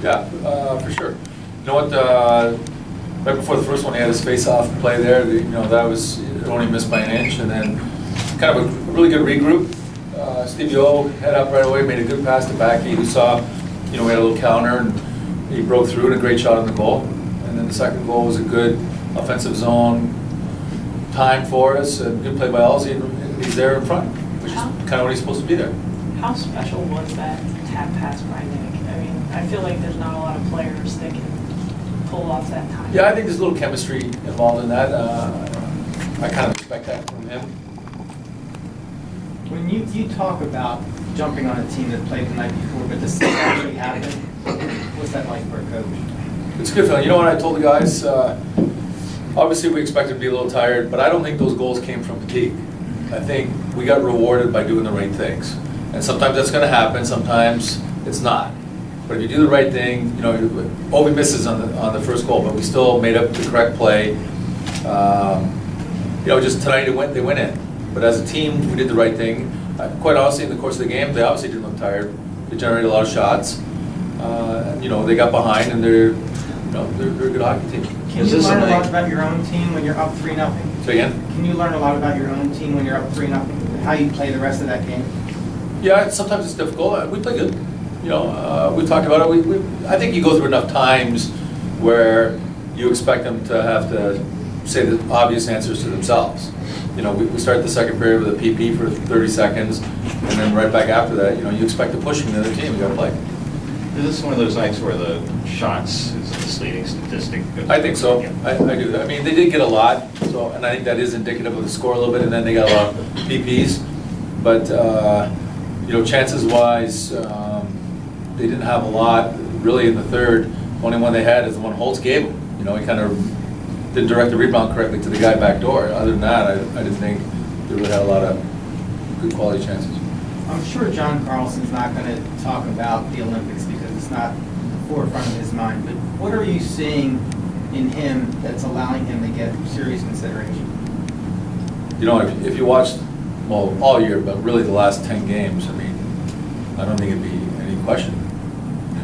Yeah, for sure. You know what? Right before the first one, he had his face-off play there. That was only missed by an inch, and then kind of a really good regroup. Stevie O head up right away, made a good pass to Backy, who saw, we had a little counter, and he broke through and a great shot on the goal. And then the second goal was a good offensive zone time for us, and good play by Ozzy, and he's there in front, which is kind of what he's supposed to be there. How special was that tap pass by Nick? I mean, I feel like there's not a lot of players that can pull off that time. Yeah, I think there's a little chemistry involved in that. I kind of expect that from him. When you talk about jumping on a team that played the night before, but this actually happened, what's that like for a coach? It's a good feeling. You know what I told the guys? Obviously, we expected to be a little tired, but I don't think those goals came from fatigue. I think we got rewarded by doing the right things. And sometimes that's going to happen, sometimes it's not. But if you do the right thing, Ovi misses on the first goal, but we still made up the correct play. Just tonight they went in. But as a team, we did the right thing. Quite honestly, in the course of the game, they obviously didn't look tired. They generated a lot of shots. They got behind, and they're a good hockey team. Can you learn a lot about your own team when you're up 3-0? Say again? Can you learn a lot about your own team when you're up 3-0? How you play the rest of that game? Yeah, sometimes it's difficult. We play good. We talked about it. I think you go through enough times where you expect them to have to say the obvious answers to themselves. We start the second period with a PP for 30 seconds, and then right back after that, you expect to push from the other team. You got to play. Is this one of those nights where the shots is a misleading statistic? I think so. Yeah. I do. I mean, they did get a lot, and I think that is indicative of the score a little bit, and then they got a lot of PPs. But, chances-wise, they didn't have a lot. Really, in the third, the only one they had is the one Holtz gave them. He kind of didn't direct the rebound correctly to the guy back door. Other than that, I didn't think they really had a lot of good quality chances. I'm sure John Carlson's not going to talk about the Olympics because it's not forefront of his mind, but what are you seeing in him that's allowing him to get serious consideration? If you watched, all year, but really the last 10 games, I mean, I don't think it'd be any question. I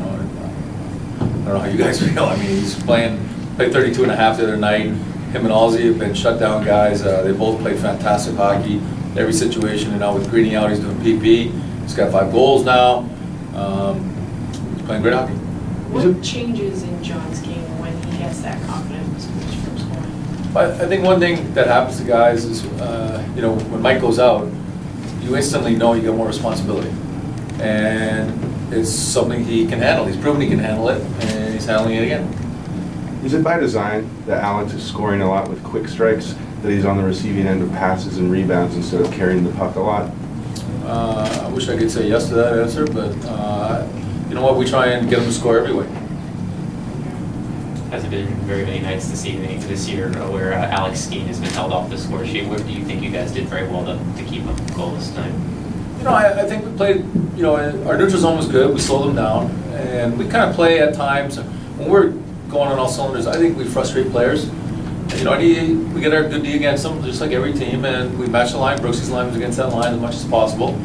don't know how you guys feel. I mean, he's played 32 and a half the other night. Him and Ozzy have been shutdown guys. They both played fantastic hockey. Every situation, and now with Greeny out, he's doing PP. He's got 5 goals now. He's playing great hockey. What changes in John's game when he gets that confidence from scoring? I think one thing that happens to guys is, when Mike goes out, you instantly know you got more responsibility. And it's something he can handle. He's proven he can handle it, and he's handling it again. Is it by design that Alex is scoring a lot with quick strikes, that he's on the receiving end of passes and rebounds instead of carrying the puck a lot? I wish I could say yes to that answer, but you know what? We try and get him to score every way. Has it been very many nights this year where Alex Steen has been held off the score sheet? Where do you think you guys did very well to keep him goalless tonight? I think we played, our neutral zone was good. We slowed them down. And we kind of play at times, when we're going on all cylinders, I think we frustrate players. And, we get our good D against them, just like every team, and we match the line. Brooksy's line was against that line as much as possible.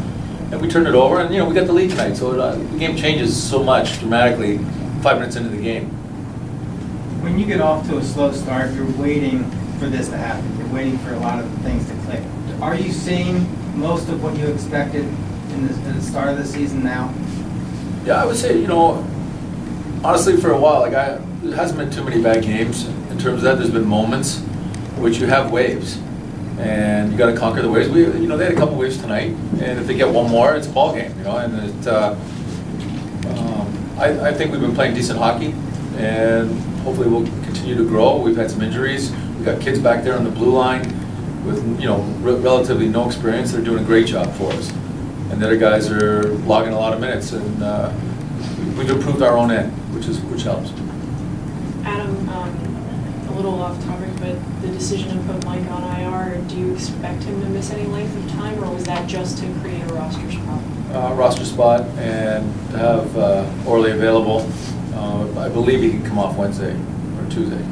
And we turned it over, and, we got the lead tonight. So the game changes so much dramatically 5 minutes into the game. When you get off to a slow start, you're waiting for this to happen. You're waiting for a lot of things to click. Are you seeing most of what you expected in the start of the season now? Yeah, I would say, honestly, for a while, there hasn't been too many bad games. In terms of that, there's been moments which you have waves, and you got to conquer the waves. They had a couple waves tonight, and if they get one more, it's a ball game. And I think we've been playing decent hockey, and hopefully we'll continue to grow. We've had some injuries. We've got kids back there on the blue line with relatively no experience. They're doing a great job for us, and the other guys are logging a lot of minutes, and we've improved our own end, which helps. Adam, a little off topic, but the decision to put Mike on IR, do you expect him to miss any length of time, or was that just to create a roster spot? Roster spot, and to have Orley available. I believe he can come off Wednesday or Tuesday.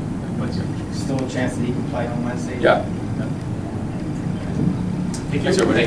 Still a chance that he can play on Wednesday? Yeah. Thanks, everybody.